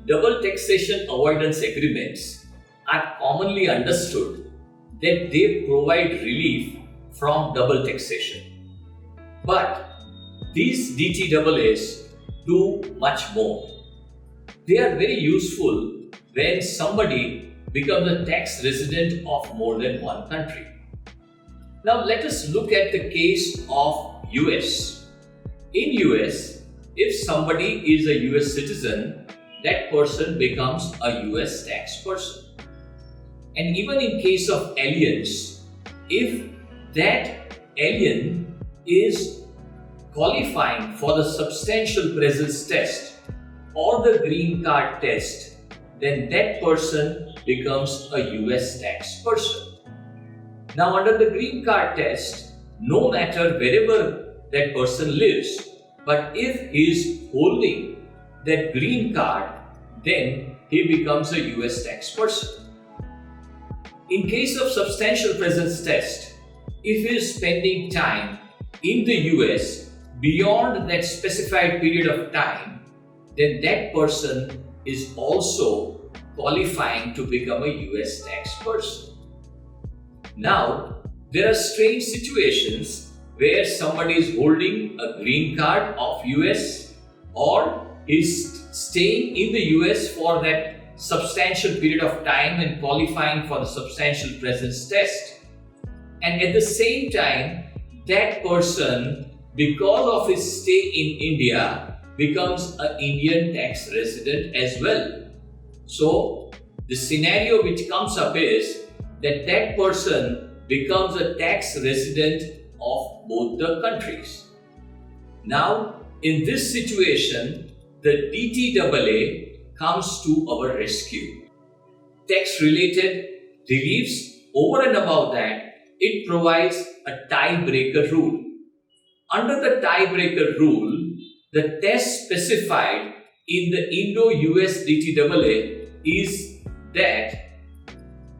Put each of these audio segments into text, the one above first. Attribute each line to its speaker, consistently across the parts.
Speaker 1: Double taxation avoidance agreements are commonly understood that they provide relief from double taxation. But these DTAAs do much more. They are very useful when somebody becomes a tax resident of more than one country. Now let us look at the case of US. In US, if somebody is a US citizen, that person becomes a US tax person. And even in case of aliens, if that alien is qualifying for the substantial presence test or the green card test, then that person becomes a US tax person. Now, under the green card test, no matter wherever that person lives, but if he is holding that green card, then he becomes a US tax person. In case of substantial presence test, if he is spending time in the US beyond that specified period of time, then that person is also qualifying to become a US tax person. Now, there are strange situations where somebody is holding a green card of US or is staying in the US for that substantial period of time and qualifying for the substantial presence test. And at the same time, that person, because of his stay in India, becomes an Indian tax resident as well. So, the scenario which comes up is that that person becomes a tax resident of both the countries. Now, in this situation, the DTAA comes to our rescue. Tax-related reliefs, over and above that, it provides a tiebreaker rule. Under the tiebreaker rule, the test specified in the Indo-US DTAA is that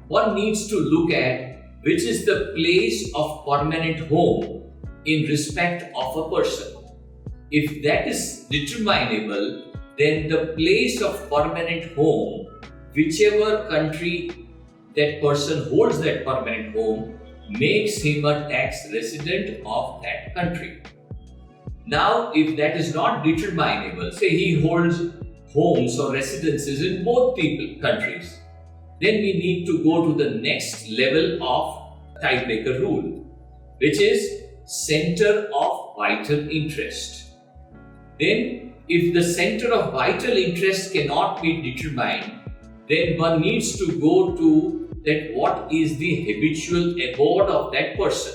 Speaker 1: one needs to look at which is the place of permanent home in respect of a person. If that is determinable, then the place of permanent home, whichever country that person holds that permanent home, makes him a tax resident of that country. Now, if that is not determinable, say he holds homes or residences in both countries, then we need to go to the next level of tiebreaker rule, which is center of vital interest. Then, if the center of vital interest cannot be determined, then one needs to go to that what is the habitual abode of that person.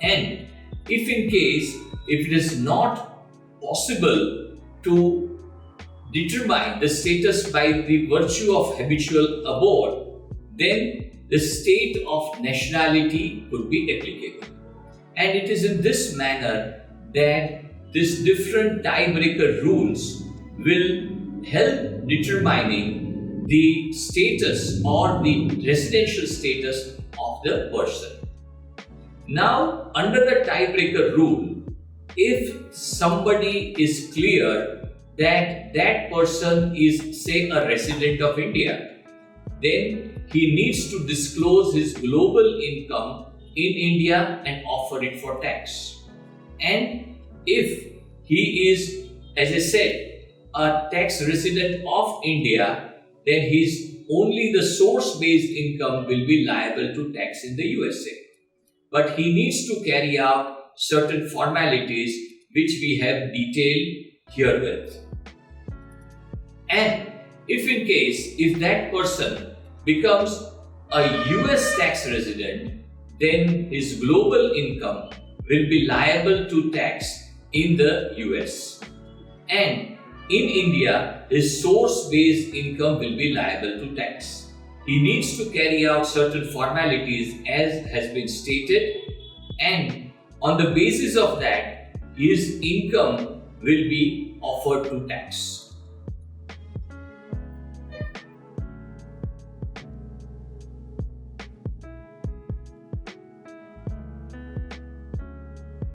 Speaker 1: And if in case, if it is not possible to determine the status by the virtue of habitual abode, then the state of nationality could be applicable. And it is in this manner that these different tiebreaker rules will help determining the status or the residential status of the person. Now, under the tiebreaker rule, if somebody is clear that that person is, say, a resident of India, then he needs to disclose his global income in India and offer it for tax. And if he is, as I said, a tax resident of India, then his only the source-based income will be liable to tax in the USA. But he needs to carry out certain formalities which we have detailed herewith. And if that person becomes a US tax resident, then his global income will be liable to tax in the US. And in India, his source-based income will be liable to tax. He needs to carry out certain formalities as has been stated, and on the basis of that, his income will be offered to tax.